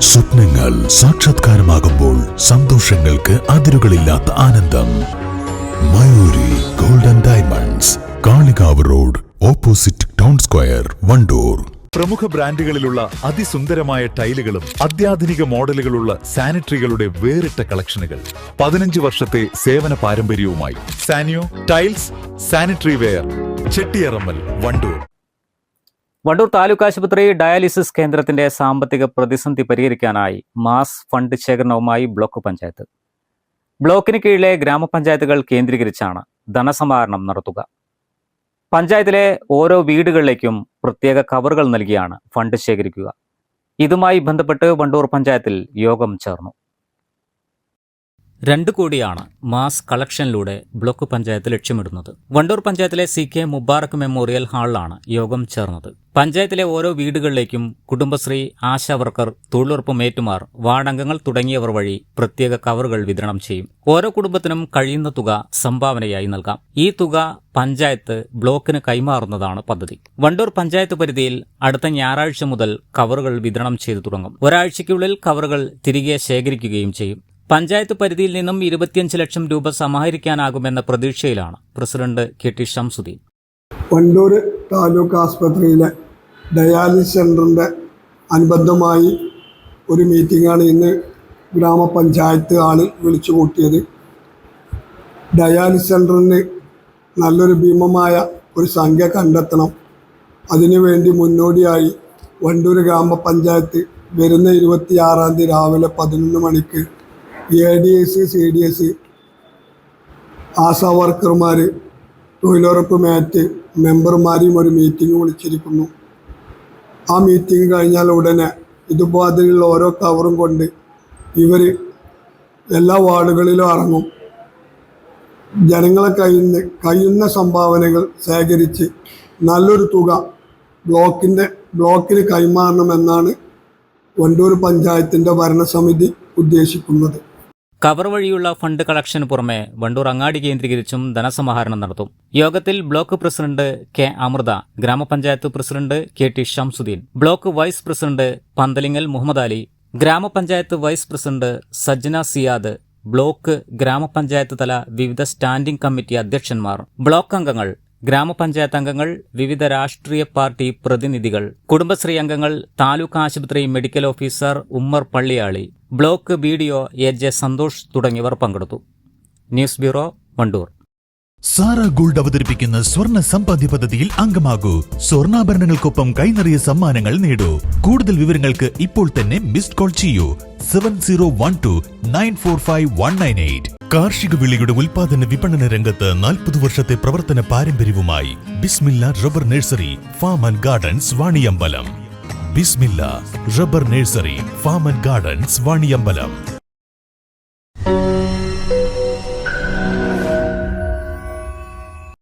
സ്വപ്നങ്ങൾ സാക്ഷാത്കാരമാകുമ്പോൾ സന്തോഷങ്ങൾക്ക് അതിരുകളില്ലാത്ത ആനന്ദം. Mayuri golden diamonds, Kalikavu road, opposite town square, Wandoor. പ്രമുഖ ബ്രാൻഡുകളിലുള്ള അതിസുന്ദരമായ ടൈലുകളും അത്യാധുനിക മോഡലുകളുള്ള സാനിറ്ററികളുടെ വേറിട്ട കളക്ഷനുകൾ. 15 വർഷത്തെ സേവന പാരമ്പര്യവുമായി Saniyo tiles, sanitary ware, Chettiyarammal, Wandoor. Wandoor taluk ആശുപത്രി ഡയാലിസിസ് കേന്ദ്രത്തിന്റെ സാമ്പത്തിക പ്രതിസന്ധി പരിഹരിക്കാനായി മാസ് ഫണ്ട് ശേഖരണവുമായി ബ്ലോക്ക് പഞ്ചായത്ത്. ബ്ലോക്കിന് കീഴിലെ ഗ്രാമപഞ്ചായത്തുകൾ കേന്ദ്രീകരിച്ചാണ് ധനസമാഹരണം നടത്തുക. പഞ്ചായത്തിലെ ഓരോ വീടുകളിലേക്കും പ്രത്യേക കവറുകൾ നൽകിയാണ് ഫണ്ട് ശേഖരിക്കുക. ഇതുമായി ബന്ധപ്പെട്ട് വണ്ടൂർ പഞ്ചായത്തിൽ യോഗം ചേർന്നു. 2 കോടിയാണ് മാസ് കളക്ഷനിലൂടെ ബ്ലോക്ക് പഞ്ചായത്ത് ലക്ഷ്യമിടുന്നത്. വണ്ടൂർ പഞ്ചായത്തിലെ CK മുബാറക് മെമ്മോറിയൽ ഹാളിലാണ് യോഗം ചേർന്നത്. പഞ്ചായത്തിലെ ഓരോ വീടുകളിലേക്കും കുടുംബശ്രീ, ആശാ വർക്കർ, തൊഴിലുറപ്പ് മേറ്റുമാർ, വാർഡംഗങ്ങൾ തുടങ്ങിയവർ വഴി പ്രത്യേക കവറുകൾ വിതരണം ചെയ്യും. ഓരോ കുടുംബത്തിനും കഴിയുന്ന തുക സംഭാവനയായി നൽകാം. ഈ തുക പഞ്ചായത്ത് ബ്ലോക്കിന് കൈമാറുന്നതാണ് പദ്ധതി. വണ്ടൂർ പഞ്ചായത്ത് പരിധിയിൽ അടുത്ത ഞായറാഴ്ച മുതൽ കവറുകൾ വിതരണം ചെയ്തു തുടങ്ങും. ഒരാഴ്ചയ്ക്കുള്ളിൽ കവറുകൾ തിരികെ ശേഖരിക്കുകയും ചെയ്യും. പഞ്ചായത്ത് പരിധിയിൽ നിന്നും 25 ലക്ഷം രൂപ സമാഹരിക്കാനാകുമെന്ന പ്രതീക്ഷയിലാണ് പ്രസിഡന്റ് KT ഷംസുദ്ദീൻ. വണ്ടൂർ താലൂക്ക് ആസ്പത്രിയിലെ ഡയാലിസിസ് സെൻ്ററിൻ്റെ അനുബന്ധമായി ഒരു മീറ്റിംഗാണ് ഇന്ന് ഗ്രാമപഞ്ചായത്ത് ഹാളിൽ വിളിച്ചു കൂട്ടിയത്. ഡയാലിസിസ് സെൻ്ററിന് നല്ലൊരു ഭീമമായ ഒരു സംഖ്യ കണ്ടെത്തണം. അതിനുവേണ്ടി മുന്നോടിയായി വണ്ടൂർ ഗ്രാമപഞ്ചായത്ത് വരുന്ന 26-ാം തീയതി രാവിലെ 11 മണിക്ക് ADS, CDS, ആശാ വർക്കർമാർ, തൊഴിലുറപ്പ് മേറ്റ് മെമ്പർമാരെയും ഒരു മീറ്റിംഗ് വിളിച്ചിരിക്കുന്നു. ആ മീറ്റിംഗ് കഴിഞ്ഞാൽ ഉടനെ ഇതുപോലെയുള്ള ഓരോ കവറും കൊണ്ട് ഇവർ എല്ലാ വാർഡുകളിലും ഇറങ്ങും. ജനങ്ങളെ കഴിയുന്ന സംഭാവനകൾ ശേഖരിച്ച് നല്ലൊരു തുക ബ്ലോക്കിന് കൈമാറണമെന്നാണ് വണ്ടൂർ പഞ്ചായത്തിൻ്റെ ഭരണസമിതി ഉദ്ദേശിക്കുന്നത്. കവർ വഴിയുള്ള ഫണ്ട് കളക്ഷന് പുറമെ വണ്ടൂർ അങ്ങാടി കേന്ദ്രീകരിച്ചും ധനസമാഹരണം നടത്തും. യോഗത്തിൽ block president K Amritha, grama panchayat president KT Shamsuddin, block vice president Panthalingal Muhammad Ali, grama panchayat vice president Sajna Siyad, block grama panchayat തല വിവിധ സ്റ്റാൻഡിംഗ് കമ്മിറ്റി അധ്യക്ഷന്മാർ, ബ്ലോക്ക് അംഗങ്ങൾ, ഗ്രാമപഞ്ചായത്ത് അംഗങ്ങൾ, വിവിധ രാഷ്ട്രീയ പാർട്ടി പ്രതിനിധികൾ, കുടുംബശ്രീ അംഗങ്ങൾ, താലൂക്ക് ആശുപത്രി medical officer Ummer Palliyali, block BDO AJ Santhosh തുടങ്ങിയവർ പങ്കെടുത്തു. News bureau, Wandoor. Sara gold അവതരിപ്പിക്കുന്ന സ്വർണ്ണ സമ്പാദ്യ പദ്ധതിയിൽ അംഗമാകൂ. സ്വർണ്ണാഭരണങ്ങൾക്കൊപ്പം കൈനിറിയ സമ്മാനങ്ങൾ നേടൂ. കൂടുതൽ വിവരങ്ങൾക്ക് ഇപ്പോൾ തന്നെ മിസ്ഡ് കോൾ ചെയ്യൂ 7012945198. കാർഷിക വിളയുടെ ഉൽപാദന വിപണന രംഗത്ത് 40 വർഷത്തെ പ്രവർത്തന പാരമ്പര്യവുമായി Bismilla rubber nursery, farm and gardens, Vaniyambalam. Bismilla rubber nursery, farm and gardens, Vaniyambalam.